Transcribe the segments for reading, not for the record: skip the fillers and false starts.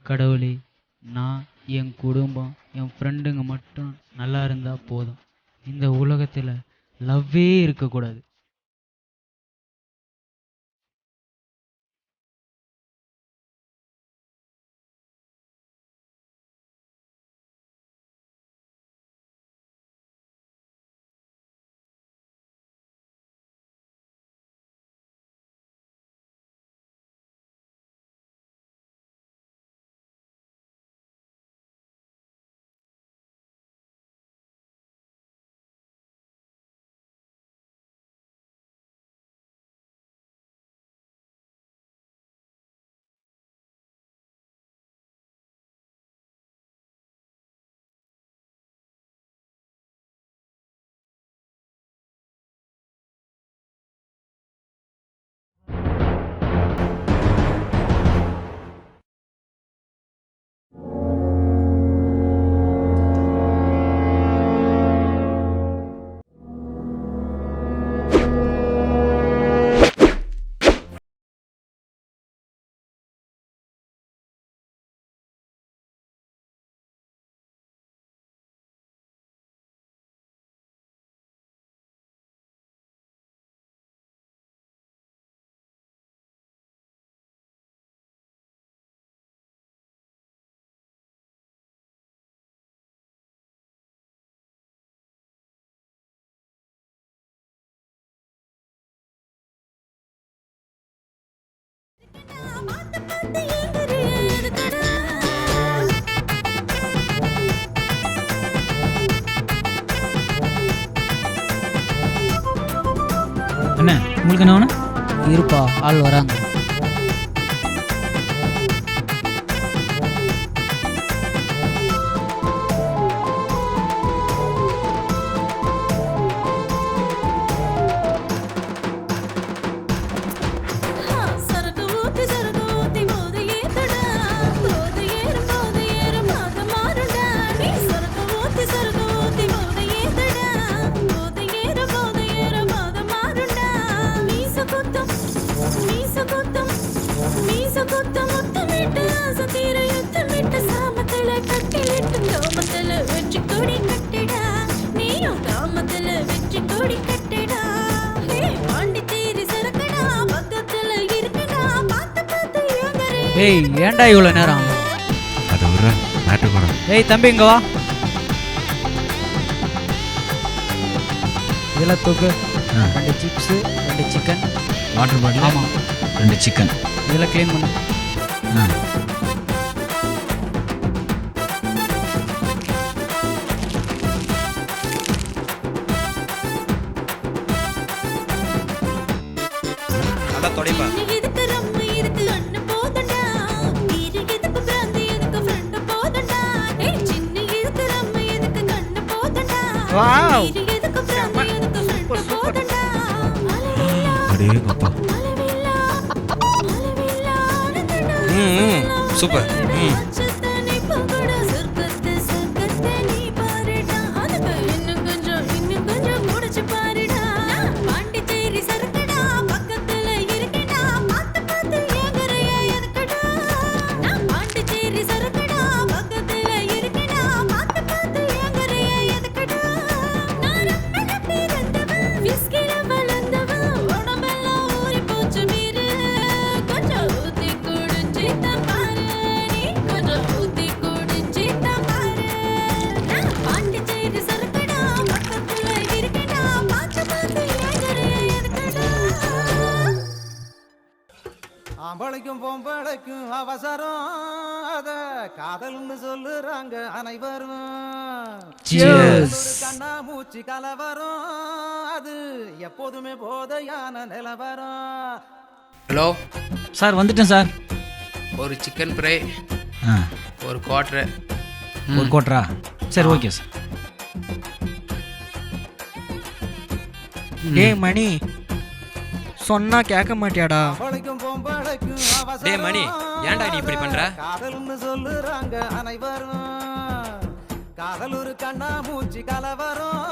கடவுளே, நான், என் குடும்பம், என் ஃப்ரெண்டுங்க மட்டும் நல்லா இருந்தால் போதும். இந்த உலகத்தில் லவ்வே இருக்கக்கூடாது. அண்ணே, உங்களுக்கு என்ன வேணும்? இருப்பா, ஆள் வராங்க. ஏய், ஏன்டா இவ்வளோ நேரம்? அது ஒரு மேட்டர் கூட. ஏய் தம்பி, இங்க வா. இதெல்லாம் தூக்கு. 2 சிப்ஸு, 2 சிக்கன். Water bottle. ஆமாம், 2 சிக்கன். இதெல்லாம் க்ளீன் பண்ணு. நல்லா தொடைப்பா. வாவ், அடே கப்பா. சூப்பர். ஆம்பளைக்கும் பொம்பளைக்கும் அவசரம், அத காதல்னு சொல்லுறாங்க அனைவரும். கண்ணா மூச்சு கலவரம், அது எப்போதுமே போதையான நிலவரம். ஹலோ சார், வந்துட்டேன் சார். ஒரு சிக்கன் ஃப்ரை, ஒரு குவார்ட்ரு. ஒரு கோட்டரா? சரி, ஓகே சார். டேய் மணி, சொன்னா கேட்க மாட்டியாடா? ஆம்பளைக்கும் பொம்பளைக்கும் அவசரம், டேய் மணி, ஏன்டா நீ இப்படி பண்ற? காதல்னு சொல்லுறாங்க அனைவரும். காதல் ஒரு கண்ணா மூச்சு கலவரம்,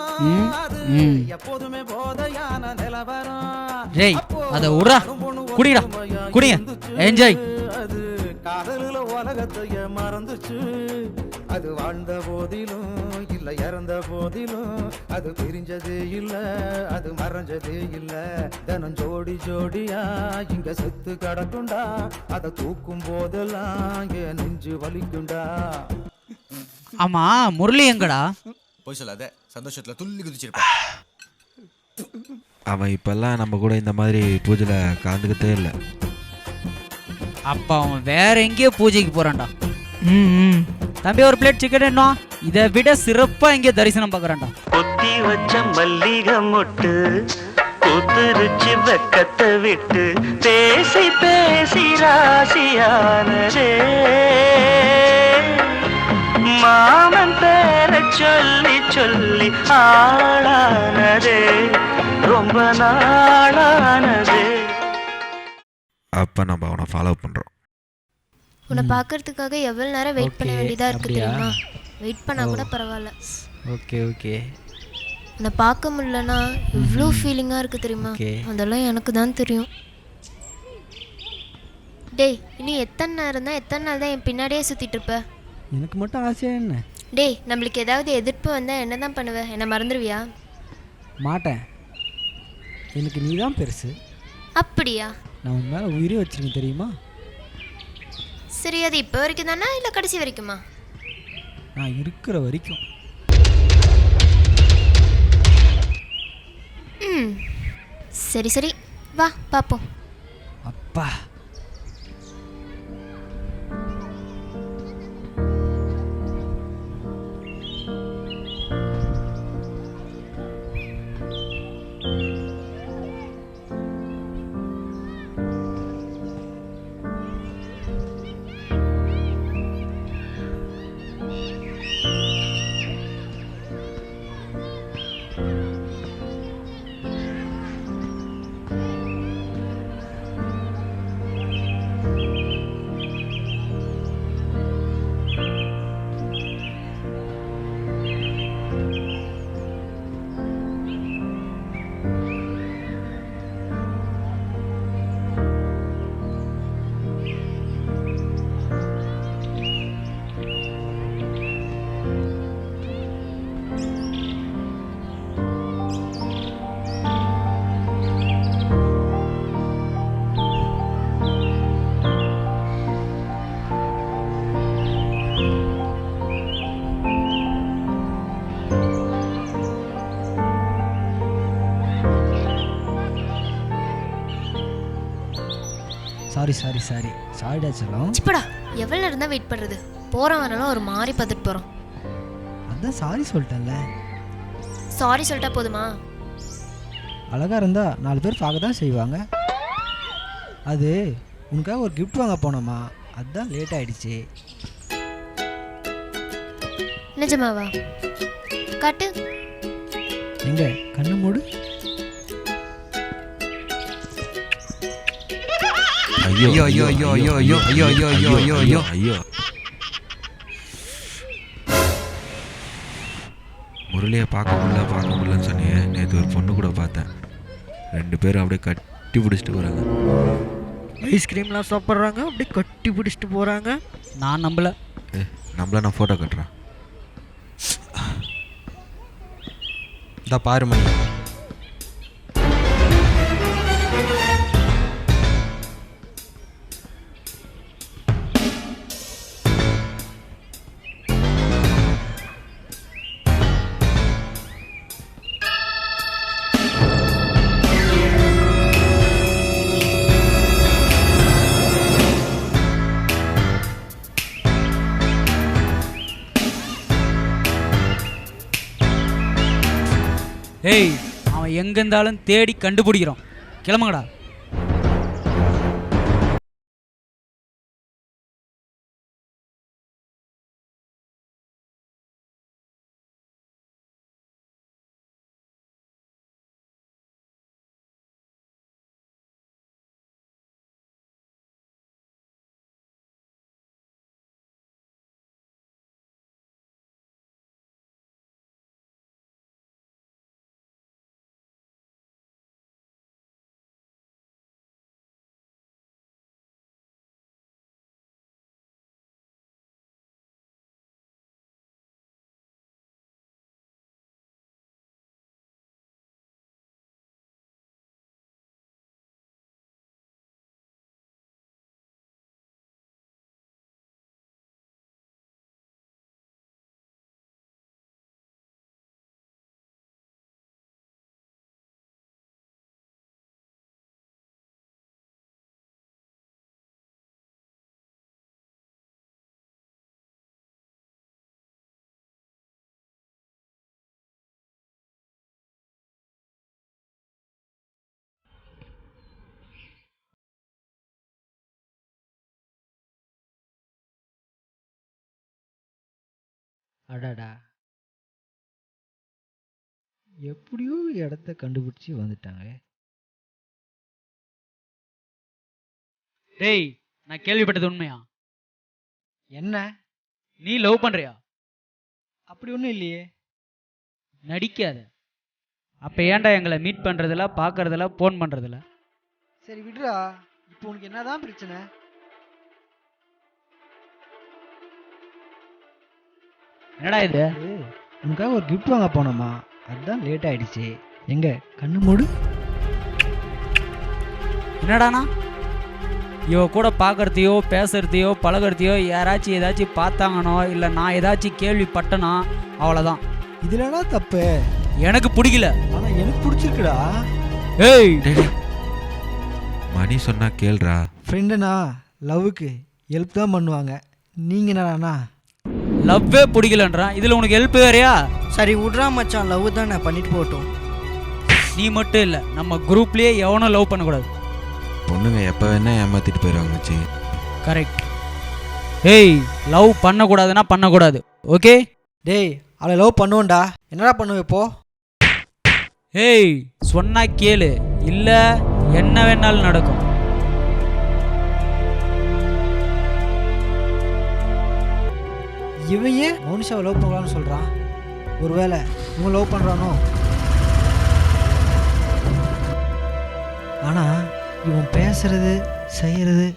அது எப்போதுமே போதையான நிலவரம். டேய், அத உட்றா, குடிடா, குடிங்க, என்ஜாய். அது காதலில் உலகத்தைய மறந்துச்சு. அது வாழ்ந்த போதிலும் இல்ல இறந்த போதிலும் அது பிரிஞ்சதே இல்ல, அது மறைஞ்சதே இல்ல. தினம் ஜோடி ஜோடியா இங்க செத்து கிடக்குண்டா, அதை தூக்கும் போதெல்லாம் என் நெஞ்சு வலிக்குண்டா. ஆமா முரளி எங்கடா? போய் சொல்லாத, சந்தோஷத்துல துள்ளி குதிச்சிருப்பேன். அவன் இப்பெல்லாம் நம்ம கூட இந்த மாதிரி பூஜையில் கலந்துக்கிட்டே இல்லை. அப்ப அவன் வேற எங்கேயோ பூஜைக்கு போறான்டா. ம் தம்பி ஒரு பிளேட் சிக்கன் என்ன? இதை விட சிறப்பா எங்கேயோ தரிசனம் பார்க்கறான்டா. கொத்தி வச்ச மல்லிகை மொட்டு கொத்துருச்சு வெக்கத்தை விட்டு பேசி பேசி ராசியானதே மாமன் பேர சொல்லி சொல்லி ஆளானதே ரொம்ப நாளானதே. அப்போ நம்ம அவனை ஃபாலோ பண்ணுறோம். உன்னை பார்க்கறதுக்காக எவ்வளவு நேரம் வெயிட் பண்ண Okay, வேண்டியதா இருக்கு அப்படியா? தெரியுமா? வெயிட் பண்ணா கூட பரவாயில்ல. ஓகே ஓகே உன்னை பார்க்க முடியலன்னா எவ்வளோ ஃபீலிங்காக இருக்கு தெரியுமா? Okay. அதெல்லாம் எனக்கு தான் தெரியும். டேய் இன்னும் எத்தனை நேரம் தான், எத்தனை நாள் தான் என் பின்னாடியே சுற்றிட்டு இருப்ப? எனக்கு மட்டும் ஆசையா என்ன? டேய் நம்மளுக்கு ஏதாவது எதிர்ப்பு வந்தால் என்ன தான் பண்ணுவ? என்னை மறந்துடுவியா? மாட்டேன். எனக்கு நீ தான் பெருசு. அப்படியா? நான் உன் மேலே உயிரே வச்சிருக்கேன் தெரியுமா? சரி அது இப்போ வரைக்கும் தானே இல்லை கடைசி வரைக்குமா? நான் இருக்கிற வரைக்கும். ம் சரி சரி வா பார்ப்போம். அப்பா சாரிடா செல்லம். சிப்படா எவ்வளோ நேரம் தான் வெயிட் பண்ணுறது? போகிறவனாலும் ஒரு மாதிரி பார்த்துட்டு போகிறோம். அதான் சாரி சொல்லிட்டேன்ல. சாரி சொல்லிட்டா போதுமா? அழகாக இருந்தால் 4 பேர் பார்க்க தான் செய்வாங்க. அது உனக்காக ஒரு கிஃப்ட் வாங்க போனோமா, அதுதான் லேட் ஆகிடுச்சு. நிஜமாவா? காட்டு. எங்க கண்ணு மூடு. ஐயோ ஐயோ ஐயோ ஐயோ ஐயோ ஐயோ ஐயோ ஐயோ ஐயோ ஐயோ ஐயோ. முரளியை பார்க்க முடியலன்னு சொன்னியே. நேற்று ஒரு பொண்ணு கூட பார்த்தேன். 2 பேரும் அப்படியே கட்டி பிடிச்சிட்டு போகிறாங்க. ஐஸ்கிரீம்லாம் சாப்பிட்றாங்க, அப்படியே கட்டி பிடிச்சிட்டு போகிறாங்க. நான் நம்பல. நம்மள நான் ஃபோட்டோ கட்டுறேன். இந்த பாரு மணி. ஏய் அவன் எங்க இருந்தாலும் தேடி கண்டுபிடிக்கிறோம். கிளம்புங்கடா. அடாடா, எப்படியோ இடத்த கண்டுபிடிச்சி வந்துட்டாங்க. டேய், நான் கேள்விப்பட்டது உண்மையா? என்ன? நீ லவ் பண்றியா? அப்படி ஒன்றும் இல்லையே. நடிக்காத. அப்ப ஏன்டா எங்களை மீட் பண்றதில்ல, பார்க்கறதில்ல, ஃபோன் பண்றதில்ல? சரி விடுறா, இப்போ உனக்கு என்னதான் பிரச்சனை? என்னடா இது? உனக்காக ஒரு கிஃப்ட் வாங்க போனோமா, அதுதான் லேட் ஆயிடுச்சு. எங்க கண்ணு மூடு. என்னடாண்ணா, இவ கூட பார்க்கறதையோ பேசுறதையோ பழகிறதையோ யாராச்சும் ஏதாச்சும் பார்த்தாங்கனோ இல்லை நான் ஏதாச்சும் கேள்விப்பட்டனோ அவ்வளோதான். இதுலடா தப்பு. எனக்கு பிடிக்கல. ஆனா எனக்கு பிடிச்சிருக்குடா. ஏய், மணி சொன்னா கேள்றா. ஃப்ரெண்டுனா லவ்வுக்கு ஹெல்ப் தான் பண்ணுவாங்க. நீங்க என்னடாண்ணா லவ்வே பிடிக்கலன்றான், இதில் உனக்கு ஹெல்ப் வேறையா? சரி விட்றா மச்சான், லவ் தான் நான் பண்ணிட்டு போகட்டும். நீ மட்டும் இல்லை, நம்ம குரூப்லேயே எவனும் லவ் பண்ணக்கூடாது. பொண்ணுங்க எப்போ வேணா ஏமாத்திட்டு போயிடுவாங்க மச்சி. கரெக்ட். ஏய், லவ் பண்ணக்கூடாதுன்னா பண்ணக்கூடாது, ஓகே? டேய், அவளை லவ் பண்ணுவோண்டா. என்னடா பண்ணுவ இப்போ? ஏய், சொன்னா கேளு, இல்லை என்ன வேணாலும் நடக்கும். இவன் ஏன் மௌனிஷாவை லவ் பண்ணலான்னு சொல்கிறான்? ஒருவேளை இவன் லவ் பண்ணுறானோ? ஆனால் இவன் பேசுறது செய்கிறது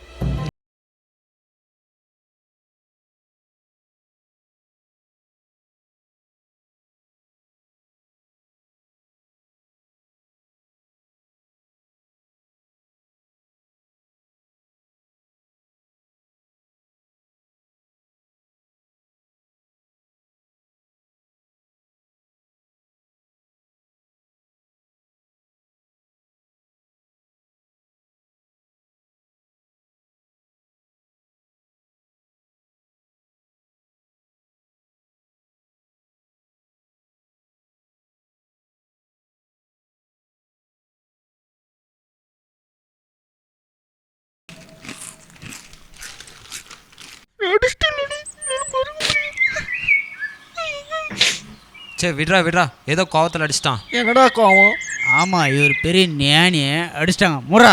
சே விட்றா விட்றா, ஏதோ கோவத்தில் அடிச்சிட்டான். என்னடா கோவம்? ஆமாம், இவர் பெரிய ஞானிய அடிச்சிட்டாங்க. முறா.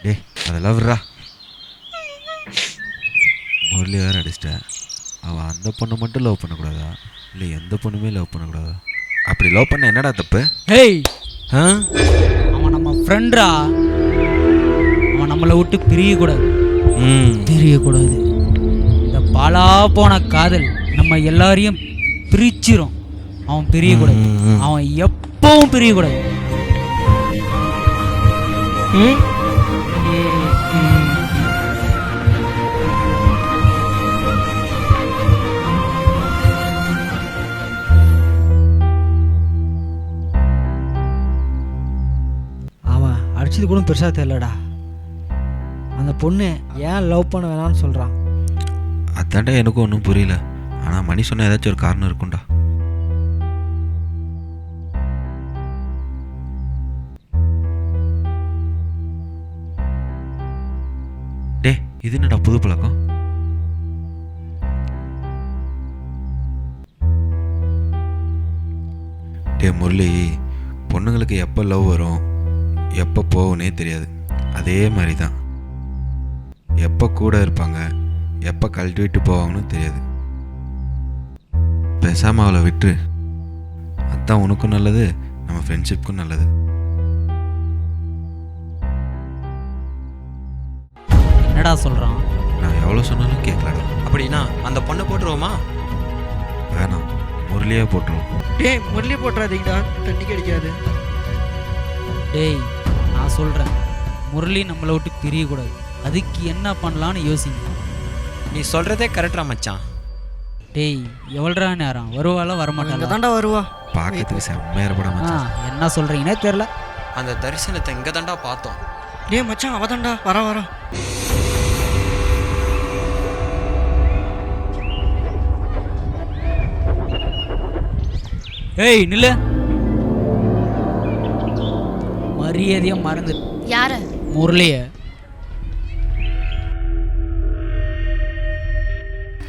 டேய், அதெல்லாம் விட்றா. முரளி வேறு அடிச்சிட்டேன். அவன் அந்த பொண்ணை மட்டும் லவ் பண்ணக்கூடாதா, இல்லை எந்த பொண்ணுமே லவ் பண்ணக்கூடாதா? அப்படி லவ் பண்ண என்னடா தப்பு? ஹேய், ஆ, அவன் நம்ம ஃப்ரெண்டா. அவன் நம்மளை விட்டு பிரியக்கூடாது. தெரியக்கூடாது. இந்த பாலா போன காதல் நம்ம எல்லாரையும் பிரிச்சிரும். அவன் பிரியக்கூடாது. அவன் எப்பவும் பிரியக்கூடாது. அவன் அடிச்சது கூட பெருசாக தெரியலடா. அந்த பொண்ணு ஏன் லவ் பண்ண வேணாம்னு சொல்கிறான்? அதான்டா எனக்கும் ஒன்றும் புரியல. ஆனால் மணி சொன்ன ஏதாச்சும் ஒரு காரணம் இருக்கும்டா. டே, இது என்னடா புது பழக்கம்? டே முரளி, பொண்ணுங்களுக்கு எப்போ லவ் வரும் எப்போ போகும்னே தெரியாது. அதே மாதிரி தான் எப்போ கூட இருப்பாங்க எப்போ கழட்டி விட்டு போவாங்கன்னு தெரியாது. பேசாமல் அவளை விட்டுரு. அதுதான் உனக்கும் நல்லது, நம்ம ஃப்ரெண்ட்ஷிப்புக்கும் நல்லது. என்னடா சொல்கிறான்? நான் எவ்வளோ சொன்னாலும் கேட்கலடா. அப்படின்னா அந்த பொண்ணை போட்டுருவோமா? வேணாம், முரளியே போட்டுருவோம். டேய், முரளி போட்டுறாதீங்கடா, தண்ணி கிடைக்காது. டேய், நான் சொல்கிறேன், முரளி நம்மளை விட்டு பிரியக்கூடாது. அதுக்கு என்ன பண்ணலான்னு யோசிங்க. நீ சொல்கிறதே கரெக்டா மச்சான். டேய், எவ்வளோ நேரம் வருவாளா வரமாட்டாளா? தாண்டா வருவா. பார்க்கறதுக்கு செம்மையாக இருப்படா. என்ன சொல்கிறீங்கன்னே தெரில. அந்த தரிசனத்தை இங்கே தாண்டா பார்த்தோம். டேய் மச்சான், அவதான்டா வர. ஏய் நில்லு. மரியாதையை மறந்து யார? முரளிய.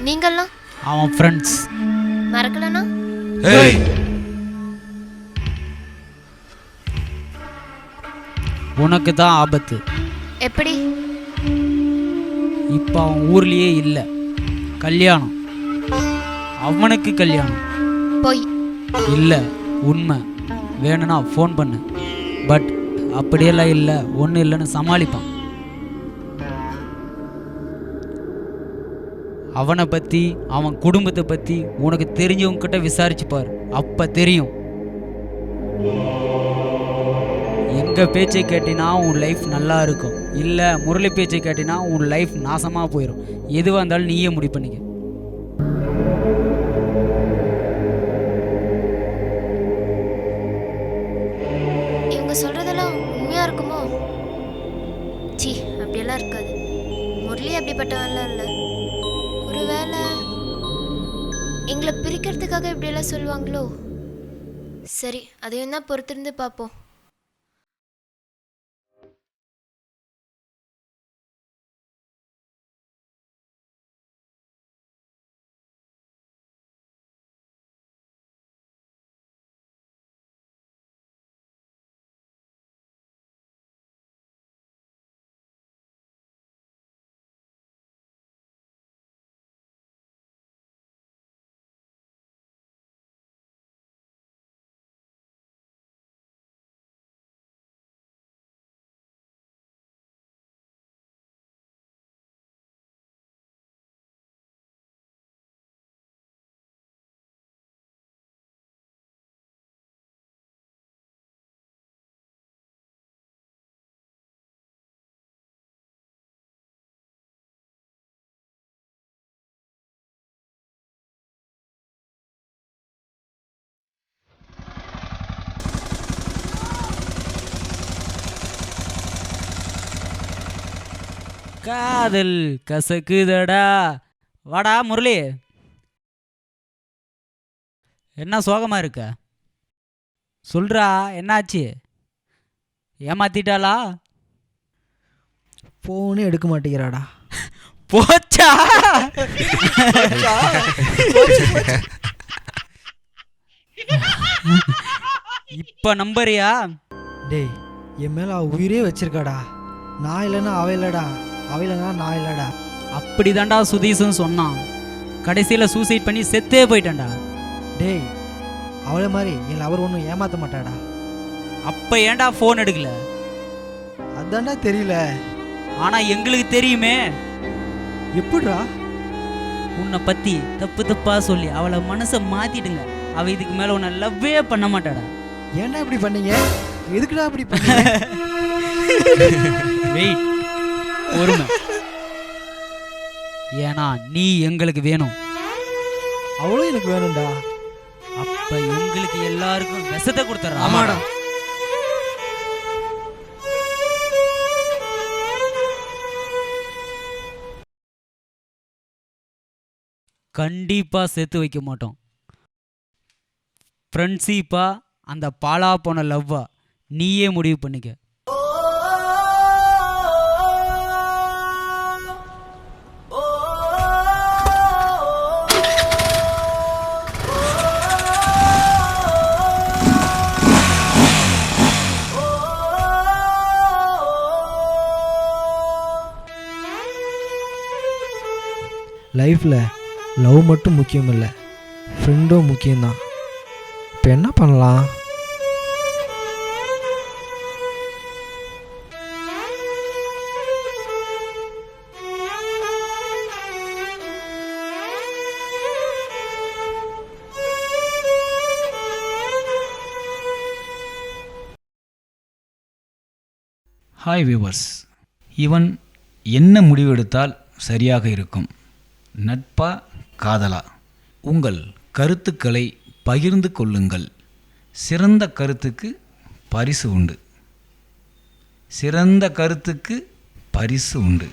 நீங்கெல்லாம் அவன் ஃப்ரெண்ட்ஸ். மறக்கலனா? ஏய், உனக்கு தான் ஆபத்து. எப்படி? இப்போ அவன் ஊர்லேயே இல்லை. கல்யாணம், அவனுக்கு கல்யாணம். போய் இல்லை, உண்மை. வேணும்னா ஃபோன் பண்ணு. பட் அப்படியெல்லாம் இல்லை, ஒன்றும் இல்லைன்னு சமாளிப்பான். அவனை பற்றி, அவன் குடும்பத்தை பற்றி உனக்கு தெரிஞ்சவங்ககிட்ட விசாரிச்சு பார், அப்போ தெரியும். எங்கள் பேச்சை கேட்டினா உன் லைஃப் நல்லா இருக்கும். இல்லை முரளி பேச்சை கேட்டினா உன் லைஃப் நாசமாக போயிடும். எதுவாக இருந்தாலும் நீயே முடிவு பண்ணிக்க. இவங்க சொல்றதெல்லாம் உண்மையா இருக்குமோ? சி, அப்படியெல்லாம் இருக்காது. முரளி அப்படிப்பட்டவன்லாம் இல்லை. ஒருவேளை எங்களை பிரிக்கிறதுக்காக இப்படியெல்லாம் சொல்லுவாங்களோ? சரி, அதையும் தான் பொறுத்திருந்து பார்ப்போம். காதல் கசக்குதடா. வாடா முரளி. என்ன சோகமா இருக்க? சொல்றா, என்னாச்சு? ஏமாத்திட்டாளா? ஃபோனே எடுக்க மாட்டேங்கிறாடா. போச்சா? இப்ப நம்பறியா? டேய், என் மேலே அவள் உயிரே வச்சிருக்காடா. நான் இல்லைன்னா அவ இல்லைடா, அவ இல்லைன்னா நான் இல்லைடா. அப்படிதான்டா சுதீஷும் சொன்னான். கடைசியில் சூசைட் பண்ணி செத்தே போயிட்டான்டா. டேய், அவளை மாதிரி என் லவர் ஒன்றும் ஏமாற்ற மாட்டாடா. அப்ப ஏன்டா ஃபோன் எடுக்கல? அதான்டா தெரியல. ஆனா எங்களுக்கு தெரியுமே. எப்படிடா? உன்னை பத்தி தப்பு தப்பா சொல்லி அவளை மனசை மாத்திடுங்க. அவ இதுக்கு மேல உன்னை லவ்வே பண்ண மாட்டாடா. ஏன்டா இப்படி பண்ணீங்க? எதுக்குடா இப்படி பண்ணீங்க? வெயிட், பொறுமை. ஏன்னா நீ எங்களுக்கு வேணும். அவளும் எனக்கு வேணும்டா. அப்ப எங்களுக்கு எல்லாருக்கும் விஷத்தை கொடுத்துட்றா. ஆமாடா. கண்டிப்பா சேர்த்து வைக்க மாட்டோம். ஃப்ரெண்ட்ஷிப்பா அந்த பாலா போன லவ்வா நீயே முடிவு பண்ணிக்க. லைஃப்பில் லவ் மட்டும் முக்கியம் இல்லை, ஃப்ரெண்டும் முக்கியம்தான். இப்போ என்ன பண்ணலாம்? ஹாய் வியூவர்ஸ், இவன் என்ன முடிவெடுத்தால் சரியாக இருக்கும்? நட்பா காதலா? உங்கள் கருத்துக்களை பகிர்ந்து கொள்ளுங்கள். சிறந்த கருத்துக்கு பரிசு உண்டு. சிறந்த கருத்துக்கு பரிசு உண்டு.